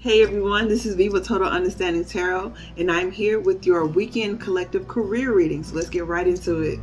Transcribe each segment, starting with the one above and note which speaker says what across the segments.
Speaker 1: Hey everyone, this is Viva Total Understanding Tarot, and I'm here with your weekend collective career reading. So let's get right into it.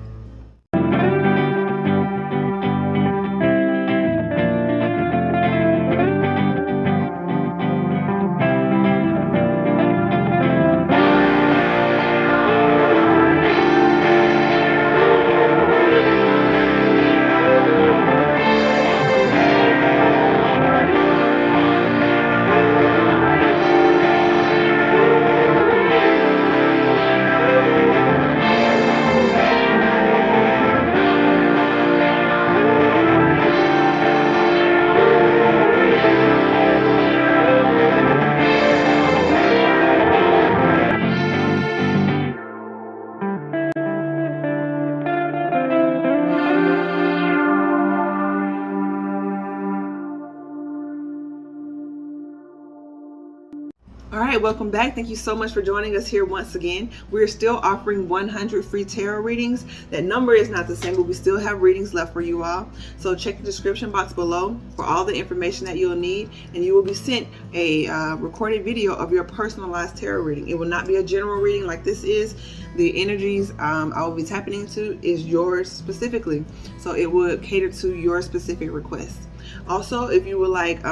Speaker 1: Alright, welcome back. Thank you so much for joining us here once again. We're still offering 100 free tarot readings. That number is not the same, but we still have readings left for you all. So check the description box below for all the information that you'll need, and you will be sent a recorded video of your personalized tarot reading. It will not be a general reading like this is. The energies I will be tapping into is yours specifically, so it would cater to your specific requests. Also, if you would like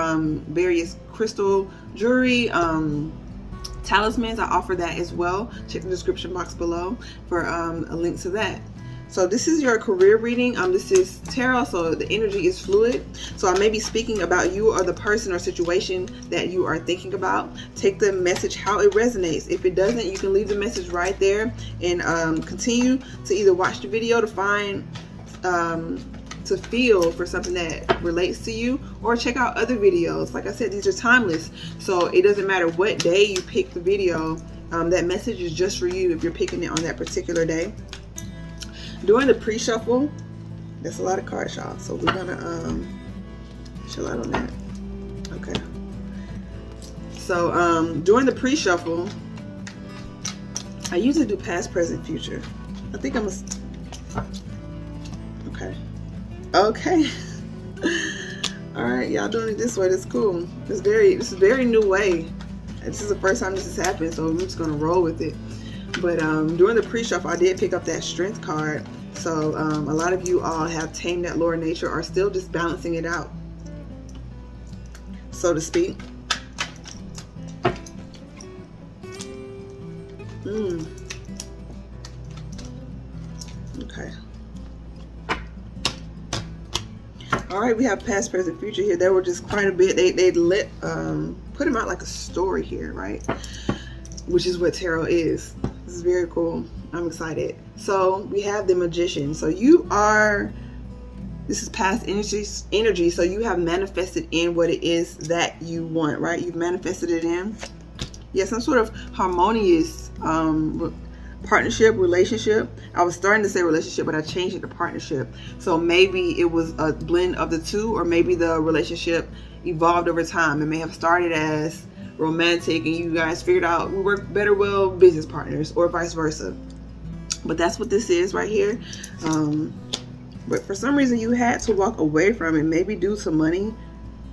Speaker 1: various crystal jewelry, talismans, I offer that as well. Check the description box below for a link to that. So this is your career reading. This is tarot, so the energy is fluid. So I may be speaking about you or the person or situation that you are thinking about. Take the message how it resonates. If it doesn't, you can leave the message right there and continue to either watch the video to find to feel for something that relates to you, or check out other videos. Like I said, these are timeless, so it doesn't matter what day you pick the video. That message is just for you if you're picking it on that particular day. During the pre-shuffle, that's a lot of cards, y'all, so we're gonna chill out on that. Okay, so during the pre-shuffle, I usually do past, present, future. I think I'm okay. All right, y'all doing it this way. That's cool. This is a very new way. This is the first time this has happened, so I'm just gonna roll with it. But during the pre-shuffle, I did pick up that strength card. So a lot of you all have tamed that lower nature, or still just balancing it out, so to speak. Okay. All right, we have past, present, future here. There were just quite a bit. They let put them out like a story here, right? Which is what tarot is. This is very cool. I'm excited. So we have the Magician. So this is past energy. So you have manifested in what it is that you want, right? You've manifested it in. Yeah, some sort of harmonious partnership, relationship. I was starting to say relationship, but I changed it to partnership. So maybe it was a blend of the two, or maybe the relationship evolved over time. It may have started as romantic and you guys figured out we work better well business partners, or vice versa. But that's what this is right here. But for some reason you had to walk away from it, maybe due to money,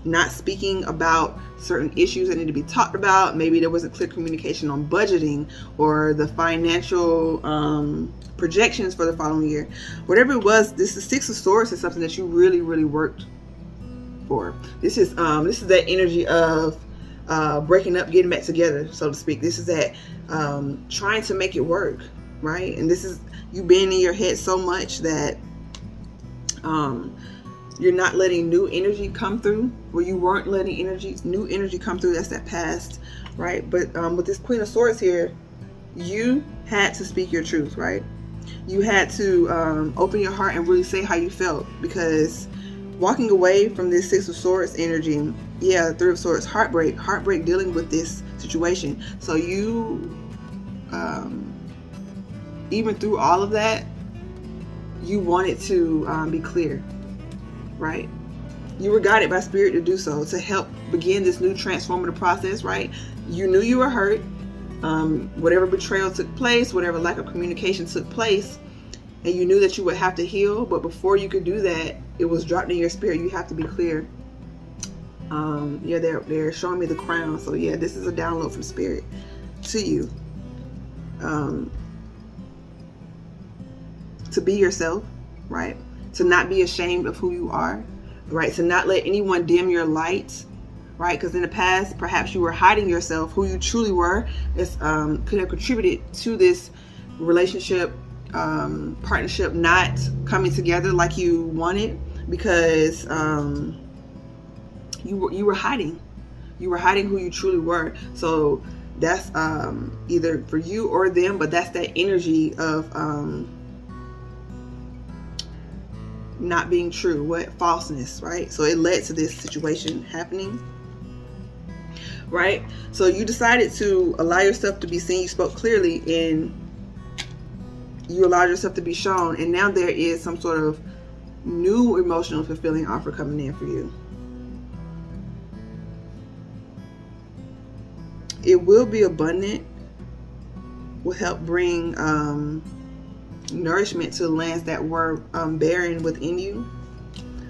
Speaker 1: not speaking about certain issues that need to be talked about. Maybe there wasn't clear communication on budgeting or the financial projections for the following year. Whatever it was, this is Six of Swords is something that you really, really worked for. This is that energy of breaking up, getting back together, so to speak. This is that trying to make it work, right? And this is you being in your head so much that you're not letting new energy come through, or you weren't letting new energy come through. That's that past, right? But with this Queen of Swords here, you had to speak your truth, right? You had to open your heart and really say how you felt, because walking away from this Six of Swords energy, yeah, Three of Swords, heartbreak dealing with this situation. So you, even through all of that, you wanted to be clear, right? You were guided by spirit to do so, to help begin this new transformative process, right? You knew you were hurt. Whatever betrayal took place, whatever lack of communication took place, and you knew that you would have to heal. But before you could do that, it was dropped in your spirit. You have to be clear. Yeah, they're showing me the crown. So yeah, this is a download from spirit to you. To be yourself, right? To not be ashamed of who you are, right? To not let anyone dim your light, right? Because in the past, perhaps you were hiding yourself, who you truly were. This could have contributed to this relationship, partnership not coming together like you wanted, because you were hiding. You were hiding who you truly were. So that's either for you or them, but that's that energy of not being true, what falseness, right? So it led to this situation happening, right? So you decided to allow yourself to be seen. You spoke clearly and you allowed yourself to be shown, and now there is some sort of new emotional fulfilling offer coming in for you. It will be abundant, will help bring nourishment to the lands that were barren within you.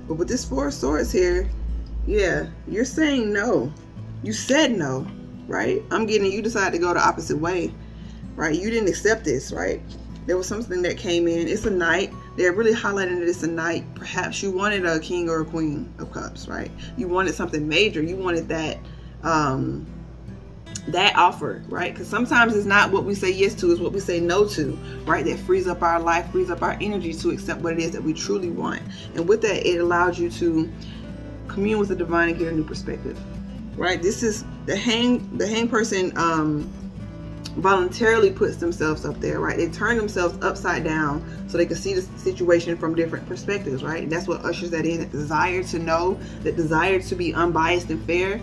Speaker 1: But with this Four of Swords here, yeah, you're saying no. You said no, right? I'm getting, you decided to go the opposite way, right? You didn't accept this, right? There was something that came in. It's a knight. They're really highlighting that it's a knight. Perhaps you wanted a king or a queen of cups, right? You wanted something major. You wanted that that offer, right? Because sometimes it's not what we say yes to, it's what we say no to, right? That frees up our life, frees up our energy to accept what it is that we truly want. And with that, it allows you to commune with the divine and get a new perspective, right? This is the hang person voluntarily puts themselves up there, right? They turn themselves upside down so they can see the situation from different perspectives, right? And that's what ushers that in, that desire to know, that desire to be unbiased and fair.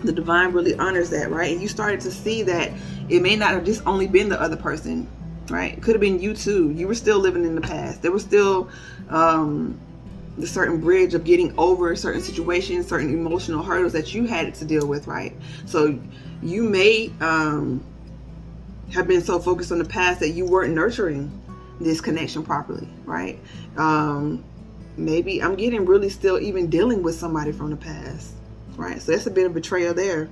Speaker 1: The divine really honors that, right? And you started to see that it may not have just only been the other person, right? It could have been you too. You were still living in the past. There was still the certain bridge of getting over certain situations, certain emotional hurdles that you had to deal with, right? So you may have been so focused on the past that you weren't nurturing this connection properly, right? Maybe I'm getting really still even dealing with somebody from the past, right? So that's a bit of betrayal there.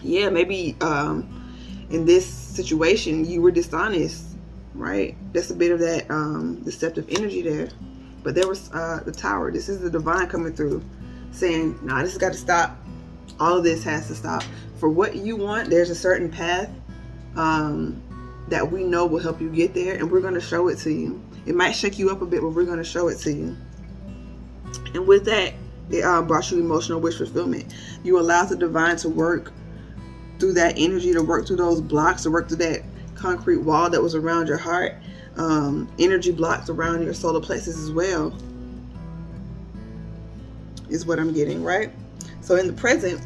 Speaker 1: Yeah, maybe in this situation you were dishonest, right? That's a bit of that deceptive energy there. But there was the Tower. This is the divine coming through saying, nah, this has got to stop. All of this has to stop. For what you want, there's a certain path that we know will help you get there, and we're going to show it to you. It might shake you up a bit, but we're going to show it to you. And with that, it brought you emotional wish fulfillment. You allowed the divine to work through that energy, to work through those blocks, to work through that concrete wall that was around your heart, energy blocks around your solar plexus as well, is what I'm getting, right? So in the present,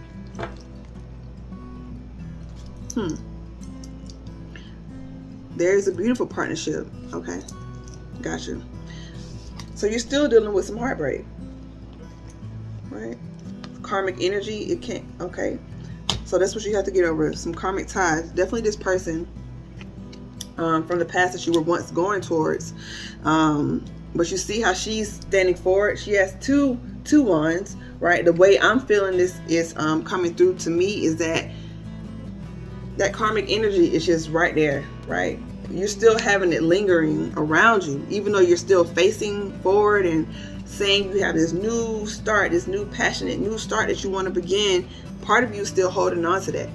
Speaker 1: there's a beautiful partnership. Okay, gotcha. So you're still dealing with some heartbreak, right? Karmic energy, it can't, okay. So that's what you have to get over, some karmic ties. Definitely this person from the past that you were once going towards. But you see how she's standing forward. She has two wands, right? The way I'm feeling this is coming through to me is that karmic energy is just right there, right? You're still having it lingering around you, even though you're still facing forward and saying you have this new start, this new passionate new start that you want to begin. Part of you is still holding on to that.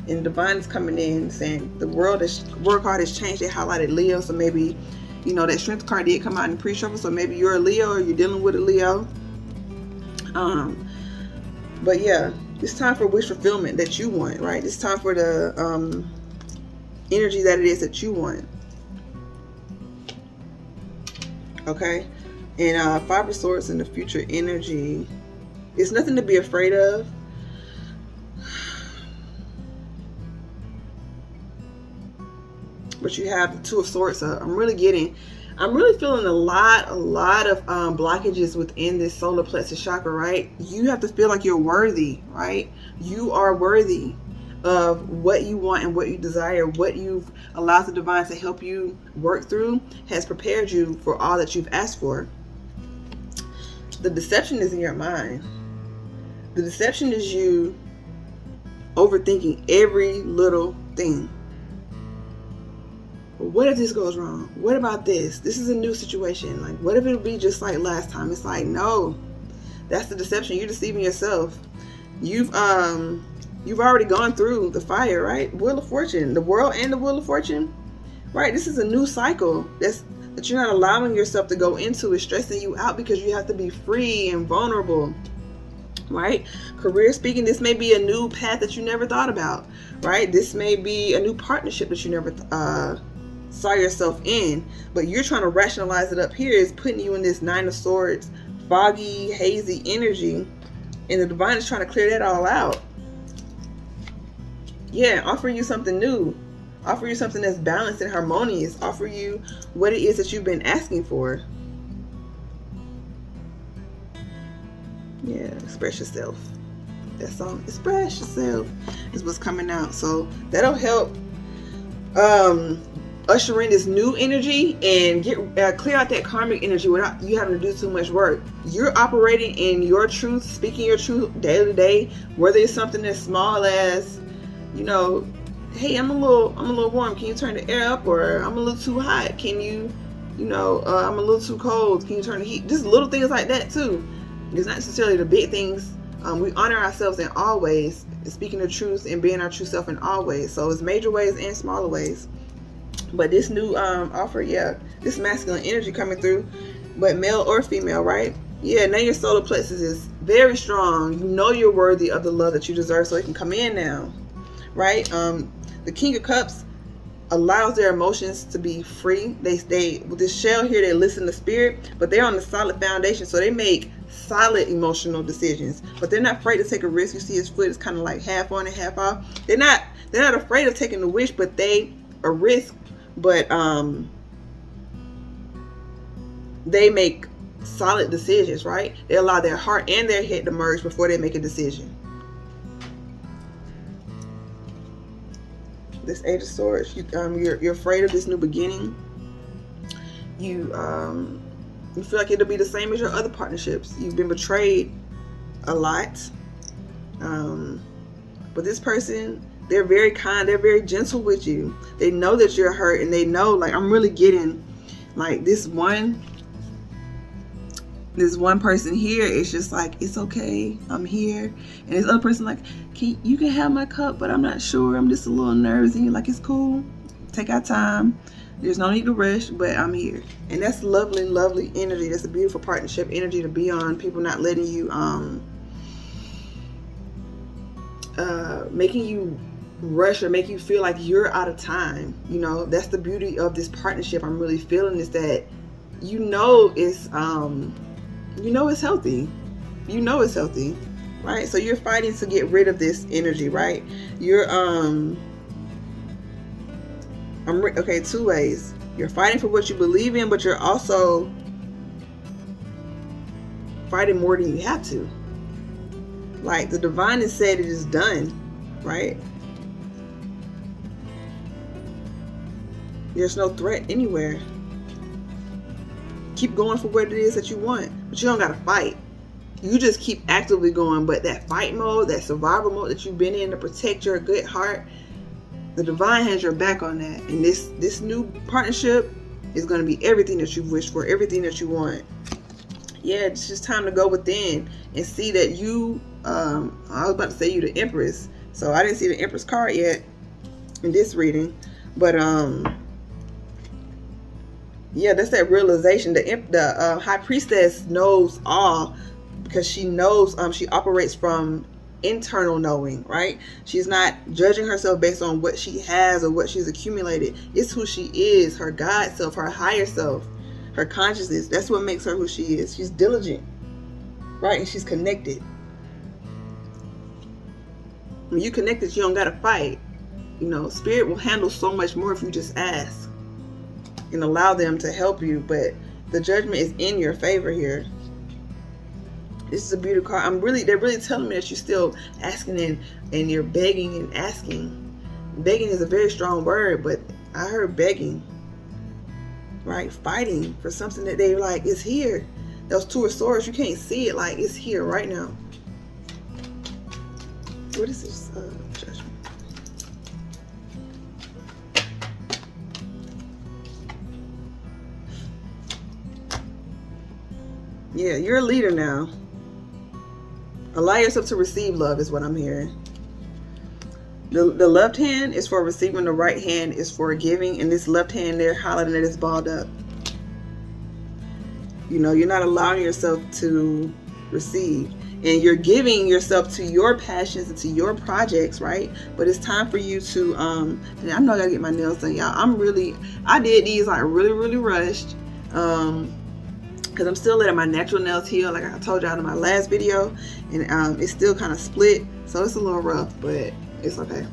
Speaker 1: And divine is coming in saying the world card has changed. They highlighted Leo, so maybe, you know, that strength card did come out in the pre-shuffle, so maybe you're a Leo or you're dealing with a Leo. But yeah, it's time for wish fulfillment that you want, right? It's time for the energy that it is that you want. Okay? And Five of Swords in the future energy. It's nothing to be afraid of. But you have the Two of Swords up. I'm really feeling a lot of blockages within this solar plexus chakra, right? You have to feel like you're worthy, right? You are worthy of what you want and what you desire. What you've allowed the divine to help you work through has prepared you for all that you've asked for. The deception is in your mind, The deception is you overthinking every little thing. What if this goes wrong? What about this? This is a new situation. Like, what if it'll be just like last time? It's like, no, that's the deception. You're deceiving yourself. You've already gone through the fire, right? Wheel of Fortune, the world and the Wheel of Fortune, right? This is a new cycle that you're not allowing yourself to go into. Is stressing you out because you have to be free and vulnerable, right? Career speaking, this may be a new path that you never thought about, right? This may be a new partnership that you never saw yourself in, but you're trying to rationalize it up here. Is putting you in this Nine of Swords, foggy, hazy energy, and the divine is trying to clear that all out. Yeah, offer you something new. Offer you something that's balanced and harmonious. Offer you what it is that you've been asking for. Yeah, express yourself. That song, Express Yourself, is what's coming out. So that'll help usher in this new energy and get clear out that karmic energy without you having to do too much work. You're operating in your truth, speaking your truth day to day, whether it's something as small as, you know, hey, I'm a little warm. Can you turn the air up? Or I'm a little too hot. Can you, I'm a little too cold. Can you turn the heat? Just little things like that too. It's not necessarily the big things. We honor ourselves in all ways, speaking the truth and being our true self in all ways. So it's major ways and smaller ways. But this new offer, yeah, this masculine energy coming through, but male or female, right? Yeah, now your solar plexus is very strong. You know you're worthy of the love that you deserve, so it can come in now, right? The King of Cups allows their emotions to be free. They with this shell here, they listen to spirit, but they're on the solid foundation, so they make solid emotional decisions. But they're not afraid to take a risk. You see his foot is kind of like half on and half off. They're not afraid of taking the risk, but a risk, but they make solid decisions, right? They allow their heart and their head to merge before they make a decision. This Eight of Swords, you're afraid of this new beginning. You feel like it'll be the same as your other partnerships. You've been betrayed a lot, but this person, they're very kind, they're very gentle with you. They know that you're hurt, and they know, like, I'm really getting, like, this one person here is just like, it's okay, I'm here. And this other person like, you can have my cup, but I'm not sure, I'm just a little nervous. And you're like, it's cool, take our time, there's no need to rush, but I'm here. And that's lovely, lovely energy. That's a beautiful partnership energy to be on. People not letting you making you rush or make you feel like you're out of time. That's the beauty of this partnership. I'm really feeling is that it's healthy. It's healthy, right? So you're fighting to get rid of this energy, right? You're two ways. You're fighting for what you believe in, but you're also fighting more than you have to. Like, the divine has said it is done, right? There's no threat anywhere. Keep going for what it is that you want, but you don't gotta fight. You just keep actively going. But that fight mode, that survival mode that you've been in to protect your good heart, the divine has your back on that. And this new partnership is going to be everything that you've wished for, everything that you want. Yeah, it's just time to go within and see that you, I was about to say you the Empress, so I didn't see the Empress card yet in this reading, but yeah, that's that realization. The High Priestess knows all, because she knows, she operates from internal knowing, right? She's not judging herself based on what she has or what she's accumulated. It's who she is, her God self, her higher self, her consciousness. That's what makes her who she is. She's diligent, right? And she's connected. When you connected, you don't gotta fight. Spirit will handle so much more if you just ask and allow them to help you. But the judgment is in your favor here. This is a beautiful card. They're really telling me that you're still asking and you're begging and asking. Begging is a very strong word, but I heard begging, right? Fighting for something that they like is here. Those Two of Swords, you can't see it, like it's here right now. What is this? Judgment. Yeah, you're a leader now. Allow yourself to receive love is what I'm hearing. The left hand is for receiving, the right hand is for giving, and this left hand there highlighting that is balled up. You know, you're not allowing yourself to receive, and you're giving yourself to your passions and to your projects, right? But it's time for you to and I know I gotta get my nails done, y'all. I did these like really rushed, because I'm still letting my natural nails heal, like I told y'all in my last video, and it's still kind of split, so it's a little rough, but it's okay.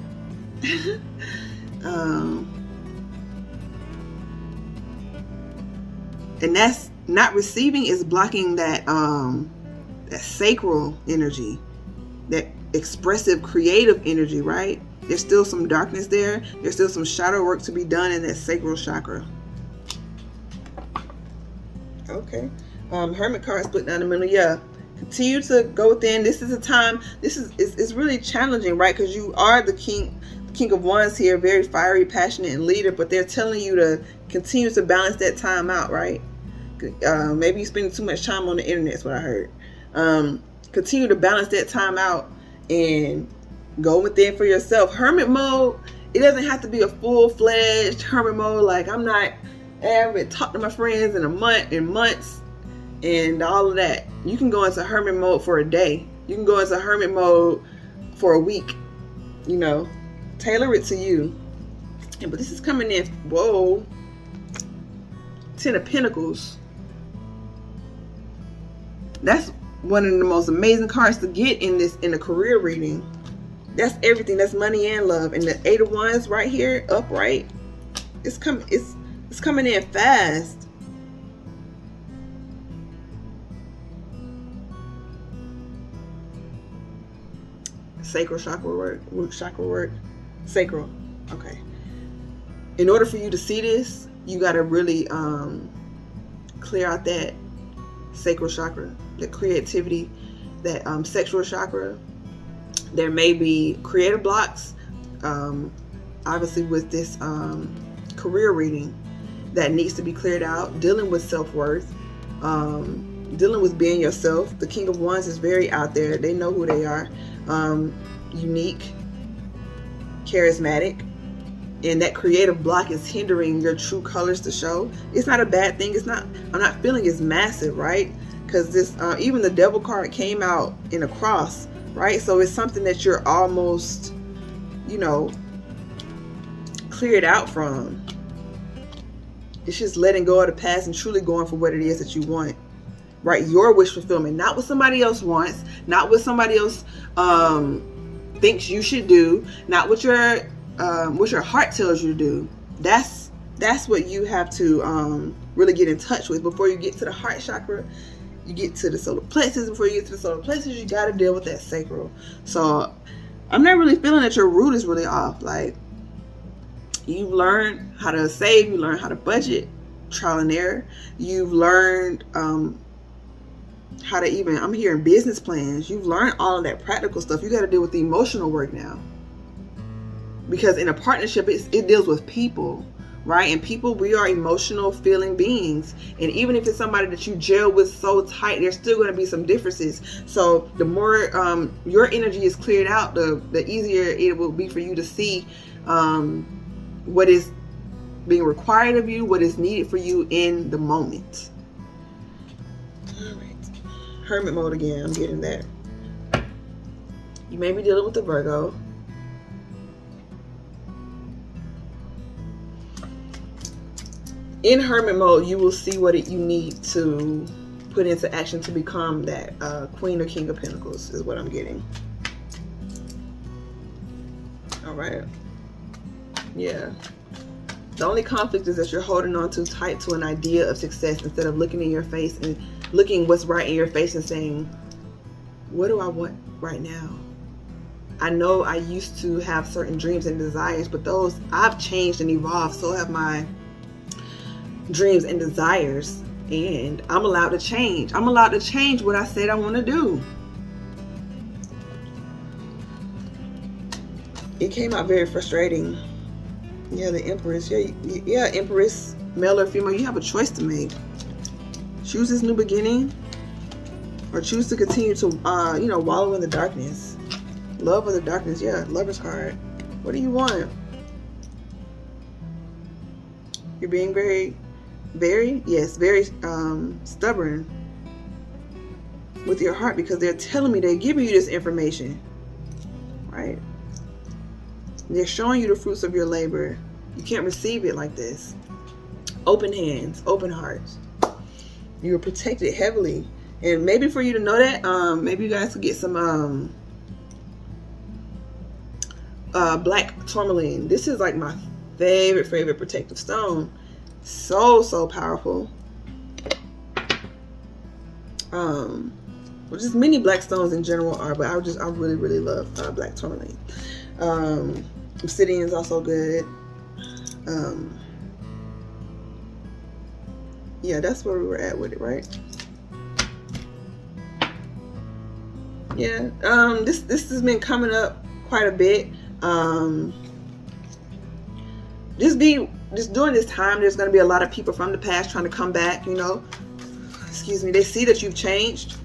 Speaker 1: And that's not receiving, is blocking that that sacral energy, that expressive, creative energy, right? There's still some darkness there. There's still some shadow work to be done in that sacral chakra. Okay. Hermit card split down the middle. Yeah. Continue to go within. This is a time. It's really challenging, right? Because you are the king of wands here, very fiery, passionate, and leader. But they're telling you to continue to balance that time out, right? Maybe you spend too much time on the internet. Is what I heard. Continue to balance that time out and go within for yourself. Hermit mode. It doesn't have to be a full-fledged hermit mode. Like I haven't talked to my friends in months and all of that. You can go into hermit mode for a day. You can go into hermit mode for a week. You know, tailor it to you. But this is coming in. Whoa. 10 of Pentacles. That's one of the most amazing cards to get in a career reading. That's everything. That's money and love. And the 8 of Wands right here, upright. It's coming in fast. Sacral chakra work, root chakra work, sacral. Okay. In order for you to see this, you got to really clear out that sacral chakra, the creativity, that sexual chakra. There may be creative blocks, obviously with this career reading, that needs to be cleared out. Dealing with self-worth, dealing with being yourself. The King of Wands is very out there. They know who they are. Unique, charismatic, and that creative block is hindering your true colors to show. It's not a bad thing. I'm not feeling it's massive, right? Because this even the Devil card came out in a cross, right? So it's something that you're almost, you know, cleared out from. It's just letting go of the past and truly going for what it is that you want, right? Your wish fulfillment, not what somebody else wants, not what somebody else thinks you should do, not what your heart tells you to do. That's what you have to really get in touch with before you get to the heart chakra. You get to the solar plexus. Before you get to the solar plexus, you got to deal with that sacral. So I'm not really feeling that your root is really off. Like, you've learned how to save, you learn how to budget, trial and error. You've learned how to even, I'm hearing business plans. You've learned all of that practical stuff. You got to deal with the emotional work now. Because in a partnership, it deals with people, right? And people, we are emotional feeling beings. And even if it's somebody that you gel with so tight, there's still going to be some differences. So the more your energy is cleared out, the easier it will be for you to see what is being required of you, what is needed for you in the moment. All right. Hermit mode again. I'm getting that. You may be dealing with the Virgo. In hermit mode, you will see what you need to put into action to become that Queen or King of Pentacles is what I'm getting. All right. Yeah. The only conflict is that you're holding on too tight to an idea of success instead of looking in your face and looking what's right in your face and saying, what do I want right now? I know I used to have certain dreams and desires, but those, I've changed and evolved. So have my dreams and desires, and I'm allowed to change. I'm allowed to change what I said I want to do. it came out very frustrating. Yeah, the Empress. Yeah, Empress, male or female, you have a choice to make. Choose this new beginning, or choose to continue to, wallow in the darkness. Love of the darkness. Yeah, Lover's card. What do you want? You're being very stubborn with your heart, because they're telling me, they're giving you this information, right? They're showing you the fruits of your labor. You can't receive it like this. Open hands, open hearts. You are protected heavily. And maybe for you to know that, maybe you guys could get some black tourmaline. This is like my favorite protective stone. So powerful. Well, just many black stones in general are, but I really love black tourmaline. Obsidian is also good. Yeah, that's where we were at with it, right? Yeah, this has been coming up quite a bit. Just during this time, there's going to be a lot of people from the past trying to come back, excuse me. They see that you've changed.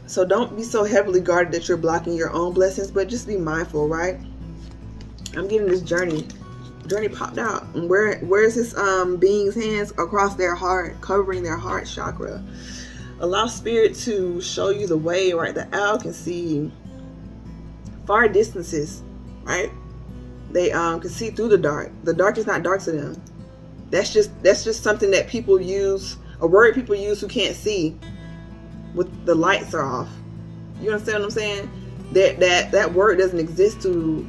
Speaker 1: So don't be so heavily guarded that you're blocking your own blessings, but just be mindful, right? I'm getting this journey popped out. And where's this being's hands across their heart, covering their heart chakra? Allow spirit to show you the way, right? The owl can see far distances, right? They can see through the dark. The dark is not dark to them. That's just something that people use, a word people use who can't see with the lights are off. You understand what I'm saying? That word doesn't exist to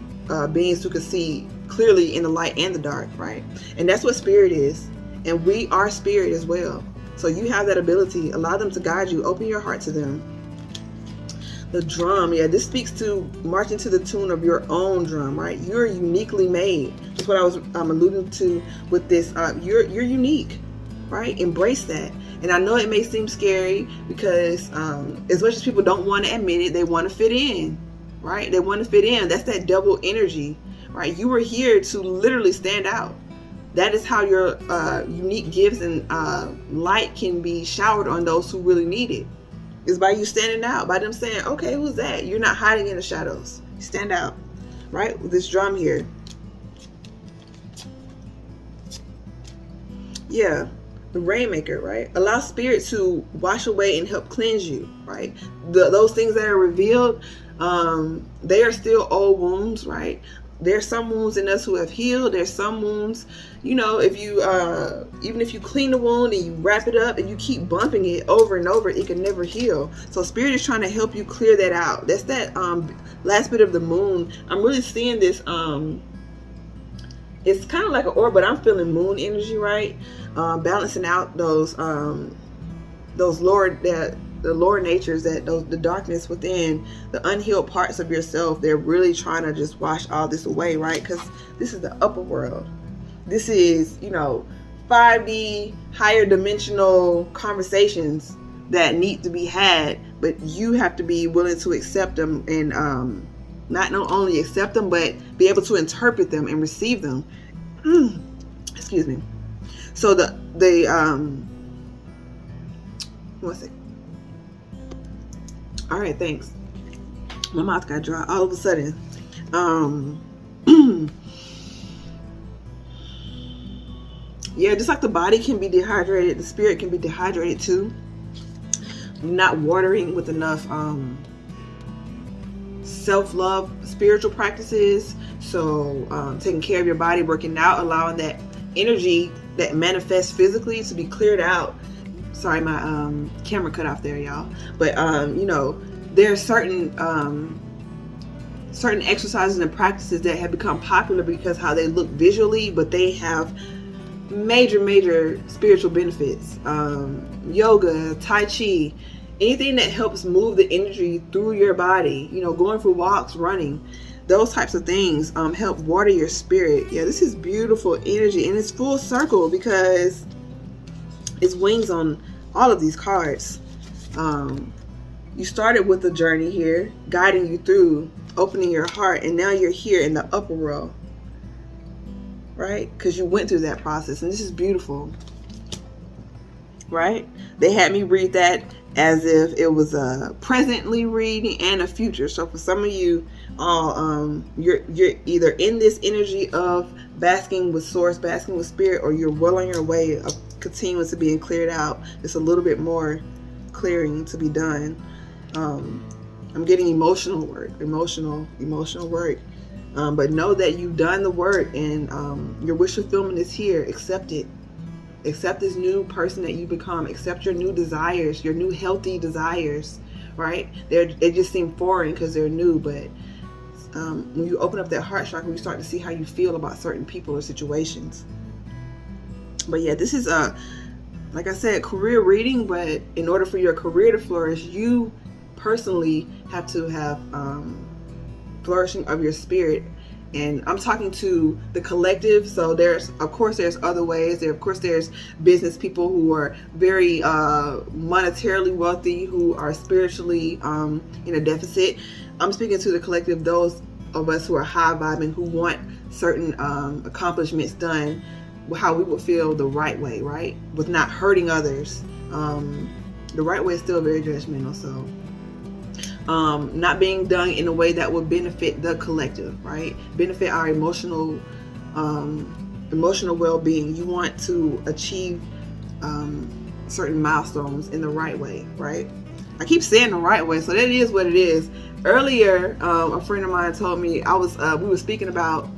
Speaker 1: beings who can see clearly in the light and the dark, right? And that's what spirit is. And we are spirit as well. So you have that ability. Allow them to guide you. Open your heart to them. The drum, yeah, this speaks to marching to the tune of your own drum, right? You're uniquely made. That's what I was alluding to with this. You're unique, right? Embrace that. And I know it may seem scary because as much as people don't want to admit it, they want to fit in, right? They want to fit in. That's that double energy, right? You were here to literally stand out. That is how your unique gifts and light can be showered on those who really need it. Is by you standing out, by them saying, okay, who's that? You're not hiding in the shadows. You stand out, right? With this drum here. Yeah, the Rainmaker, right? Allow spirit to wash away and help cleanse you, right? Those things that are revealed, they are still old wounds, right? There's some wounds in us who have healed. There's some wounds, if you even if you clean the wound and you wrap it up and you keep bumping it over and over, it can never heal. So spirit is trying to help you clear that out. That's that last bit of the moon. I'm really seeing this. It's kind of like an orb, but I'm feeling moon energy, right? Balancing out those the lower natures, the darkness within, the unhealed parts of yourself. They're really trying to just wash all this away, right? Because this is the upper world. This is 5D higher dimensional conversations that need to be had, but you have to be willing to accept them and not only accept them, but be able to interpret them and receive them. Excuse me. So one second. All right, thanks. My mouth got dry all of a sudden. Yeah, just like the body can be dehydrated, the spirit can be dehydrated too. Not watering with enough self-love, spiritual practices. So taking care of your body, working out, allowing that energy that manifests physically to be cleared out. Sorry, my camera cut off there, y'all. But there are certain exercises and practices that have become popular because how they look visually, but they have major spiritual benefits. Yoga, Tai Chi, anything that helps move the energy through your body. Going for walks, running, those types of things help water your spirit. Yeah, this is beautiful energy, and it's full circle because it's wings on all of these cards. you started with the journey here, guiding you through, opening your heart, and now you're here in the upper world, right? Because you went through that process, and this is beautiful, right? They had me read that as if it was a presently reading and a future. So for some of you, you're either in this energy of basking with source, basking with spirit, or you're well on your way of continuing to being cleared out. There's a little bit more clearing to be done. I'm getting emotional work, emotional work. But know that you've done the work, and your wish fulfillment is here. Accept it. Accept this new person that you become. Accept your new desires, your new healthy desires, right? They just seem foreign because they're new, but when you open up that heart chakra, you start to see how you feel about certain people or situations. But yeah, this is like I said, career reading, but in order for your career to flourish, you personally have to have flourishing of your spirit. And I'm talking to the collective. So there's other ways. There's business people who are very monetarily wealthy, who are spiritually in a deficit. I'm speaking to the collective, those of us who are high vibing, who want certain accomplishments done how we would feel the right way, right? With not hurting others. The right way is still very judgmental. So not being done in a way that would benefit the collective, right? Benefit our emotional well-being. You want to achieve certain milestones in the right way, right? I keep saying the right way, so that is what it is. Earlier, a friend of mine told me we were speaking about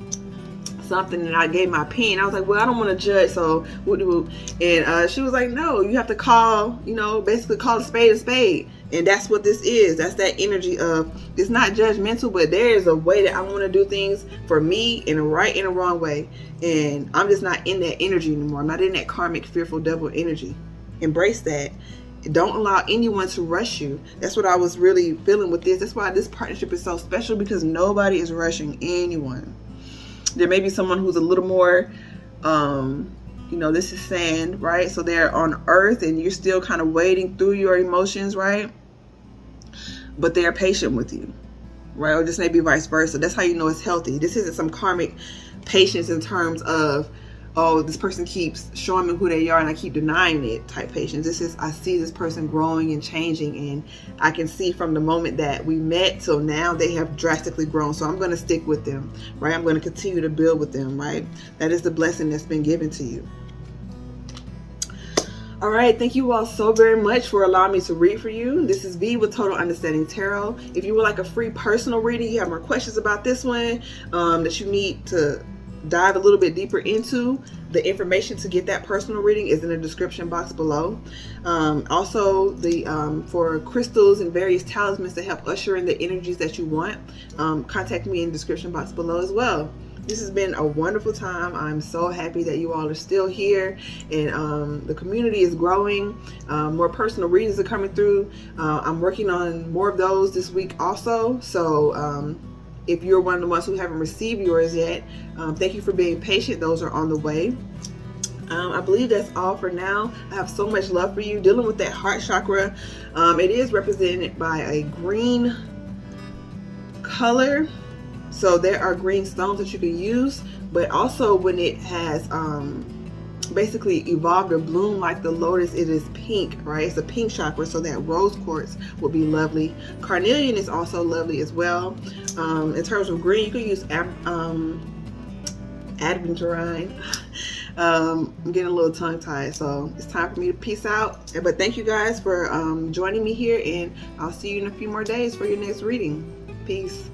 Speaker 1: something, and I gave my opinion. I was like, well, I don't want to judge, so and she was like, no, you have to basically call a spade. And that's what this is. That's that energy of, it's not judgmental, but there is a way that I want to do things for me, in a right and a wrong way. And I'm just not in that energy anymore. I'm not in that karmic, fearful devil energy. Embrace that. Don't allow anyone to rush you. That's what I was really feeling with this. That's why this partnership is so special, because nobody is rushing anyone. There may be someone who's a little more, this is sand, right? So they're on earth and you're still kind of wading through your emotions, right? But they're patient with you, right? Or this may be vice versa. That's how you know it's healthy. This isn't some karmic patience in terms of, oh, this person keeps showing me who they are and I keep denying it type patience. This is, I see this person growing and changing, and I can see from the moment that we met till now, they have drastically grown. So I'm going to stick with them, right? I'm going to continue to build with them, right? That is the blessing that's been given to you. All right, thank you all so very much for allowing me to read for you. This is V with Total Understanding Tarot. If you would like a free personal reading, you have more questions about this one that you need to dive a little bit deeper into, the information to get that personal reading is in the description box below. Also, for crystals and various talismans to help usher in the energies that you want, contact me in the description box below as well. This has been a wonderful time. I'm so happy that you all are still here, and the community is growing. More personal readings are coming through. I'm working on more of those this week also. So if you're one of the ones who haven't received yours yet, thank you for being patient. Those are on the way. I believe that's all for now. I have so much love for you. Dealing with that heart chakra, it is represented by a green color. So there are green stones that you can use, but also when it has basically evolved or bloomed like the lotus, it is pink, right? It's a pink chakra, so that rose quartz would be lovely. Carnelian is also lovely as well. In terms of green, you can use aventurine. I'm getting a little tongue-tied, so it's time for me to peace out. But thank you guys for joining me here, and I'll see you in a few more days for your next reading. Peace.